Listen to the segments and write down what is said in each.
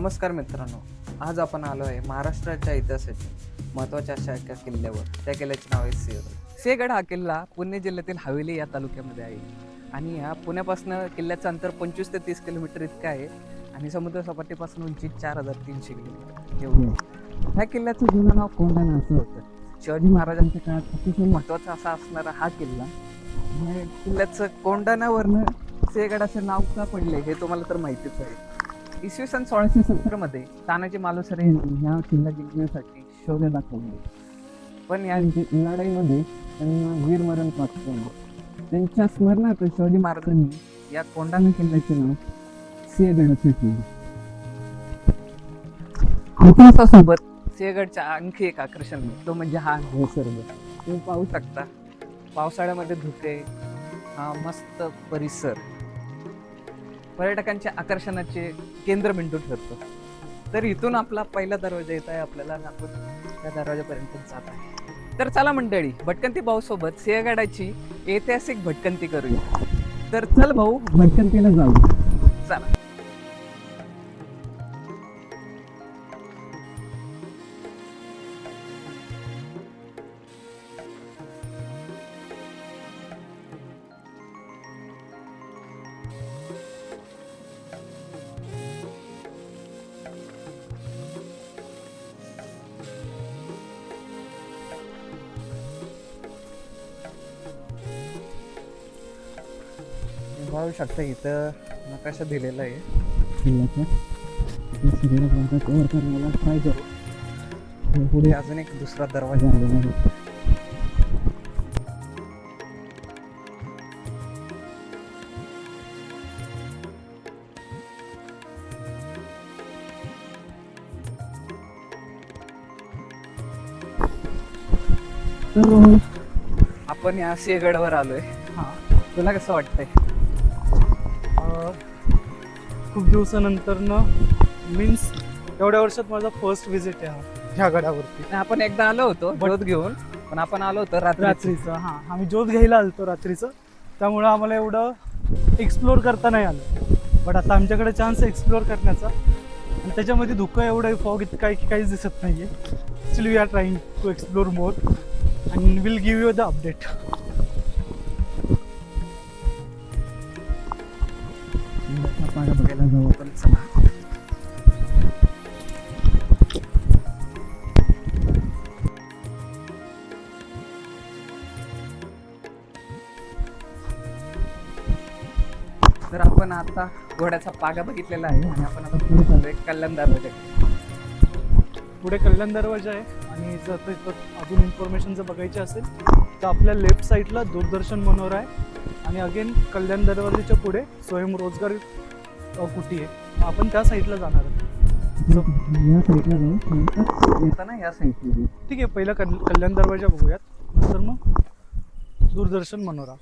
नमस्कार मित्रांनो, आज आपण आलो आहे महाराष्ट्राच्या इतिहासाच्या महत्त्वाच्या अशा एका किल्ल्यावर. त्या किल्ल्याचे नाव आहे सिंहगड. सिंहगड हा किल्ला पुणे जिल्ह्यातील हवेली या तालुक्यामध्ये आहे आणि ह्या पुण्यापासून किल्ल्याचं अंतर 25 ते 30 किलोमीटर इतकं आहे आणि समुद्र सपाटीपासून उंची 4300 किलोमीटर एवढी आहे. ह्या किल्ल्याचं जुनं नाव कोंढाणा असं होतं. शिवाजी महाराजांच्या काळात अतिशय महत्त्वाचा असा असणारा हा किल्ला, ह्या किल्ल्याचं कोंढाण्यावरनं सिंहगड असे नाव का पडले हे तुम्हाला तर माहितीच आहे. इसवी सन 1670 मध्ये तानाजी मालुसरे यांनी ह्या किल्ला जिंकण्यासाठी शौर्य दाखवले, पण या लढाईमध्ये त्यांना वीरमरण प्राप्त झाले. त्यांच्या स्मरणार्थ शिवाजी महाराजांनी या कोंढाणा किल्ल्याचे नाव सिंहगड असे ठेवले. इतिहासासोबत सिंहगडच्या आणखी एक आकर्षण तो म्हणजे हा निसर्ग. तुम्ही पाहू शकता, पावसाळ्यामध्ये धुके, हा मस्त परिसर पर्यटकांच्या आकर्षणाचे केंद्रबिंदू ठरतो. तर इथून आपला पहिला दरवाजा येत आहे, आपल्याला आपण त्या दरवाजापर्यंत जात आहे. तर चला मंडळी, भटकंती भाऊ सोबत सिंहगडाची ऐतिहासिक भटकंती करूया. तर चल भाऊ, भटकंतीला जाऊ. चला. पाहू शकता इथं नकाशा दिलेला आहे किल्ल्याचा. कव्हर करण्याला ट्राय करू. पुढे अजून एक दुसरा दरवाजा आलेला आहे. तर आपण या सिंहगडावर आलोय. तुला कसं वाटतंय? खूप दिवसानंतरनं मीन्स एवढ्या वर्षात माझा फर्स्ट विजिट आहे ह्या गडावरती. आपण एकदा आलो होतो ज्योत घेऊन, पण आपण आलो होतो रात्रीचं. आम्ही ज्योत घ्यायला आलतो रात्रीचं, त्यामुळं आम्हाला एवढं एक्सप्लोअर करता नाही आलं. बट आता आमच्याकडे चान्स आहे एक्सप्लोअर करण्याचा, आणि त्याच्यामध्ये धुकं एवढं फॉग इतकं काही काहीच दिसत नाही आहे. Actually we are trying to explore more and will give you the update. बघायला जाऊ आपण. चला. तर आपण आता घोड्याचा पागा बघितलेला आहे आणि आपण आता पुढे चाललोय कल्याण दरवाजाकडे. पुढे कल्याण दरवाजा आहे, आणि जर तिथं अजून इन्फॉर्मेशन जर बघायची असेल तर आपल्या लेफ्ट साईडला दूरदर्शन मनोरा आहे, आणि अगेन कल्याण दरवाजाच्या पुढे स्वयंरोजगार कुटी आहे. आपण त्या साईडला जाणार आहोत. या साईडला जाऊ येताना या साईडला. ठीक आहे, पहिला कल्याण दरवाजा बघूयात, नंतर मग दूरदर्शन मनोरा.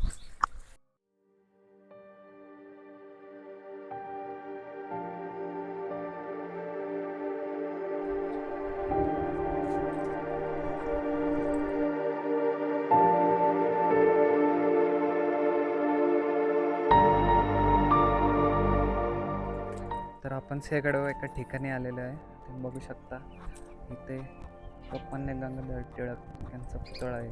तर आपण सिंहगडावर एका ठिकाणी आलेलो आहे. तुम्ही बघू शकता इथे लोकमान्य गंगाधर टिळक यांचा पुतळा आहे.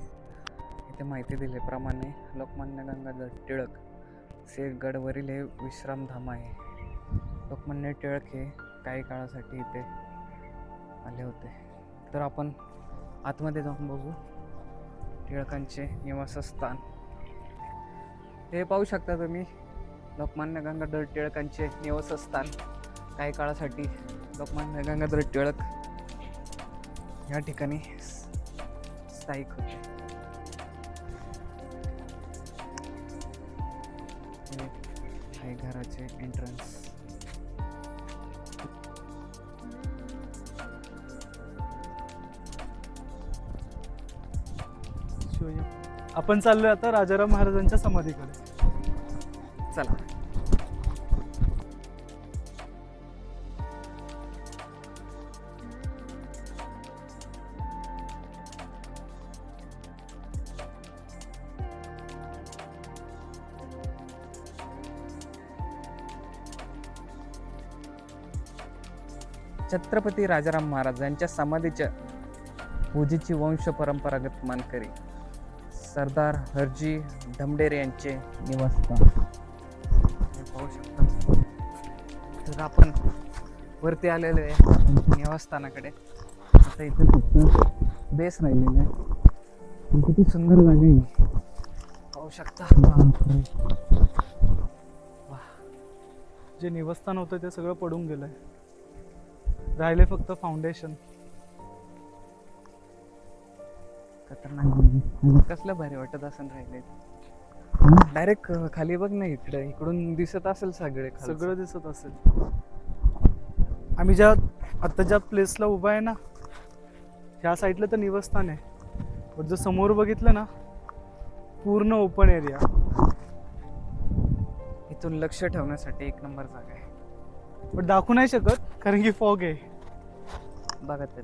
इथे माहिती दिल्याप्रमाणे लोकमान्य गंगाधर टिळक सिंहगडवरील हे विश्रामधाम आहे. लोकमान्य टिळक हे काही काळासाठी इथे आले होते. तर आपण आतमध्ये जाऊन बघू टिळकांचे निवासस्थान. हे पाहू शकता तुम्ही, लोकमान्य गंगाधर टिळकांचे निवासस्थान. काही काळासाठी लोकमान्य गंगाधर टिळक या ठिकाणी स्थायिक होते. हे घराचे एंट्रन्स. आपण चाललोय आता राजाराम महाराजांच्या समाधीकडे. चला. छत्रपती राजाराम महाराज यांच्या समाधीच्या पूजेची वंश परंपरागत मानकरी सरदार हरजी ढमढेरे यांचे निवासस्थान हे पाहू शकता. तर आपण वरती आलेलो आहे त्यांच्या निवासस्थानाकडे. आता इथे फक्त बेस राहिलेला आहे. पण किती सुंदर जागा आहे पाहू शकता. जे निवासस्थान होतं ते सगळं पडून गेलंय, राहिले फक्त फाउंडेशन. खतरनाक म्हणजे कसलं भारी वाटत असं राहिले. डायरेक्ट खाली बघ ना, इकडे इकडून दिसत असेल सगळे सगळं दिसत असेल. आम्ही आता ज्या प्लेसला उभा आहे ना, ह्या साईडला तर निवासस्थान आहे, पण जर समोर बघितलं ना पूर्ण ओपन एरिया. इथून लक्ष ठेवण्यासाठी एक नंबर जागा आहे. पण दाखवू नाही शकत कारण की फॉग आहे. बघा ते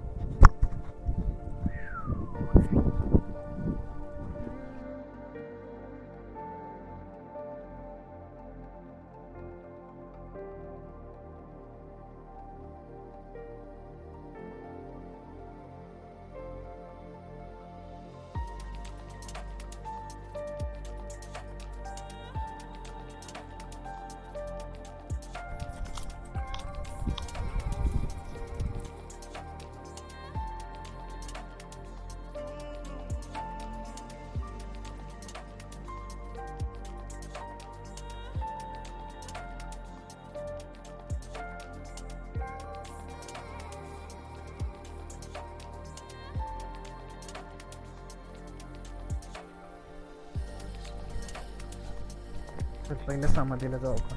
तर पहिलं समाधीला जाऊ आपण.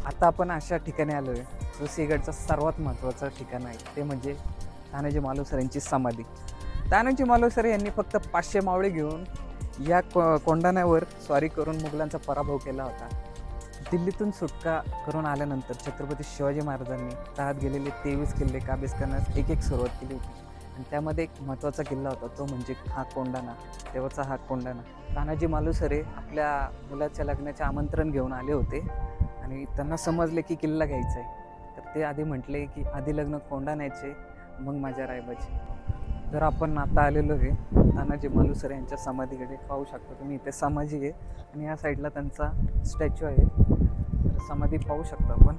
आता आपण अशा ठिकाणी आलो आहे जो सिंहगडचं सर्वात महत्त्वाचं ठिकाण आहे, ते म्हणजे तानाजी मालुसरे यांची समाधी. तानाजी मालुसरे यांनी फक्त 500 मावळे घेऊन या कोंढाण्यावर स्वारी करून मुघलांचा पराभव केला होता. दिल्लीतून सुटका करून आल्यानंतर छत्रपती शिवाजी महाराजांनी तळात गेलेले 23 किल्ले काबीज करण्यास एक सुरुवात केली होती. आणि त्यामध्ये एक महत्त्वाचा किल्ला होता, तो म्हणजे हा कोंढाणा, तेव्हाचा हा कोंढाणा. तानाजी मालुसरे आपल्या मुलाच्या लग्नाचे आमंत्रण घेऊन आले होते आणि त्यांना समजले की किल्ला घ्यायचा आहे. तर ते आधी म्हटले की आधी लग्न कोंढाण्याचे, मग माझ्या रायबाचे. तर आपण आता आलेलो आहे तानाजी मालुसरे यांच्या समाधीकडे. पाहू शकता तुम्ही, इथे समाधी आहे आणि या साईडला त्यांचा स्टॅच्यू आहे. तर समाधी पाहू शकता आपण.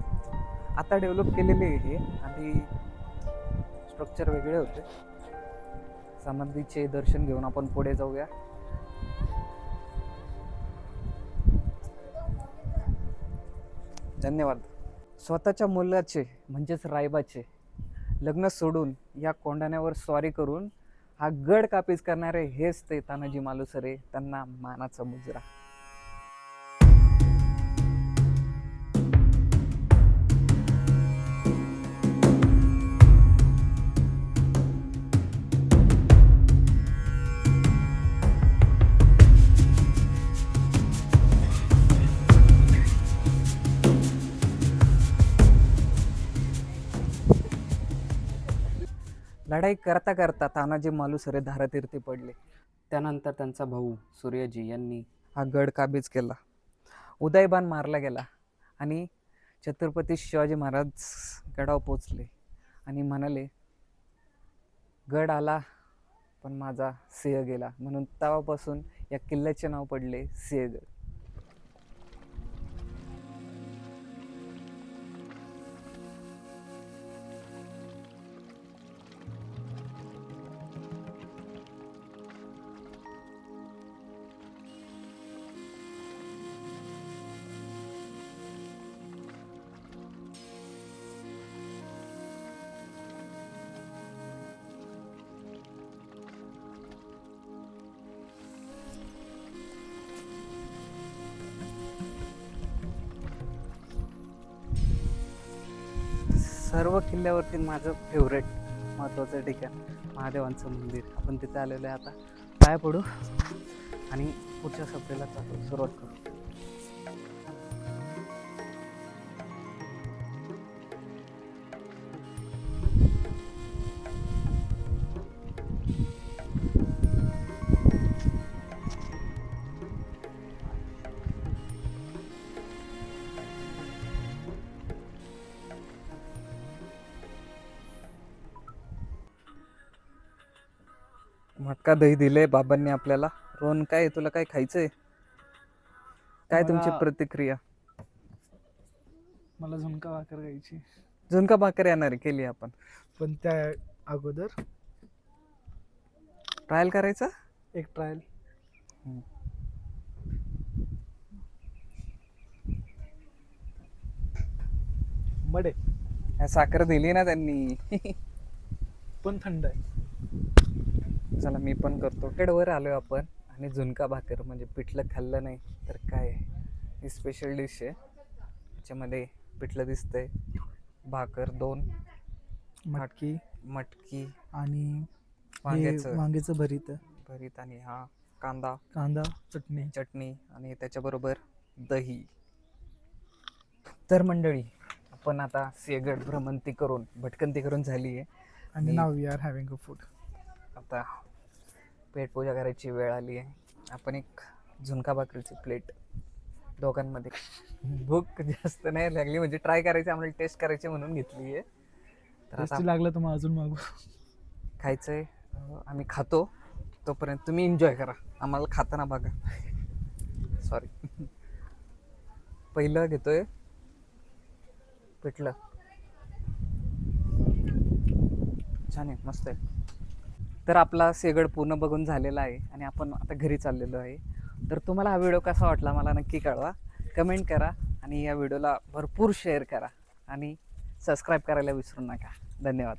आता डेव्हलप केलेले आहे हे, आधी स्ट्रक्चर वेगळे होते. समाधीचे दर्शन घेऊन आपण पुढे जाऊया. धन्यवाद. स्वतःच्या मुलाचे म्हणजेच रायबाचे लग्न सोडून या कोंढाण्यावर स्वारी करून हा गड काबीज करणारे हेच ते तानाजी मालुसरे, त्यांना मानाचा मुजरा. लढाई करता करता तानाजी मालुसरे धारातीर्थी पडले. त्यानंतर त्यांचा भाऊ सूर्यजी यांनी हा गड काबीज केला. उदयबान मारला गेला आणि छत्रपती शिवाजी महाराज गडावर पोचले आणि म्हणाले, गड आला पण माझा सिंह गेला. म्हणून तेव्हापासून या किल्ल्याचे नाव पडले सिंहगड. सर्व किल्ल्यावरती माझं फेवरेट महत्त्वाचं ठिकाण महादेवांचं मंदिर. आपण तिथे आलेलो आहे. आता पाय पडू आणि पुढच्या सप्रेला सुरुवात करू. मटका दही दिले बाबांनी आपल्याला. रोहन, काय तुला काय खायचंय? काय तुमची मला- प्रतिक्रिया? मला झुणका भाकर घ्यायची, झुणका भाकर येणार आहे, केली आपण. पण त्या अगोदर ट्रायल करायचा. एक ट्रायल. मडे साखर दिली ना त्यांनी. पण थंड आहे. चला मी पण करतो. वर आलोय आपण आणि झुणका भाकर म्हणजे पिठलं खाल्लं नाही तर काय आहे. ही स्पेशल डिश आहे. त्याच्यामध्ये पिठलं दिसतंय, भाकर 2, मटकी मटकी, आणि वांग्याचं वांग्याचं भरीत, भरीत आणि हा कांदा, कांदा, चटणी. चटणी आणि त्याच्याबरोबर दही. तर मंडळी, आपण आता सिंहगड भ्रमंती करून भटकंती करून झाली आहे आणि नाव we are having a food. आता पेटपूजा करायची वेळ आली आहे. आपण एक झुणका भाकरीची प्लेट दोघांमध्ये. भूक जास्त नाही लागली, म्हणजे ट्राय करायची, आम्हाला टेस्ट करायची म्हणून घेतली आहे. तर आता टेस्टी लागलं तर मग अजून मागू. खायचंय. आम्ही खातो, तोपर्यंत तुम्ही एन्जॉय करा, आम्हाला खाताना बघा. सॉरी. पहिलं घेतोय पिठलं. छान आहे, मस्त आहे. तर आपला सिंहगड पूर्ण बघून झालेला आहे आणि आपण आता घरी चाललेलो आहे. तर तुम्हाला हा व्हिडिओ कसा वाटला मला नक्की कळवा, कमेंट करा आणि या व्हिडिओला भरपूर शेअर करा आणि सबस्क्राईब करायला विसरू नका. धन्यवाद.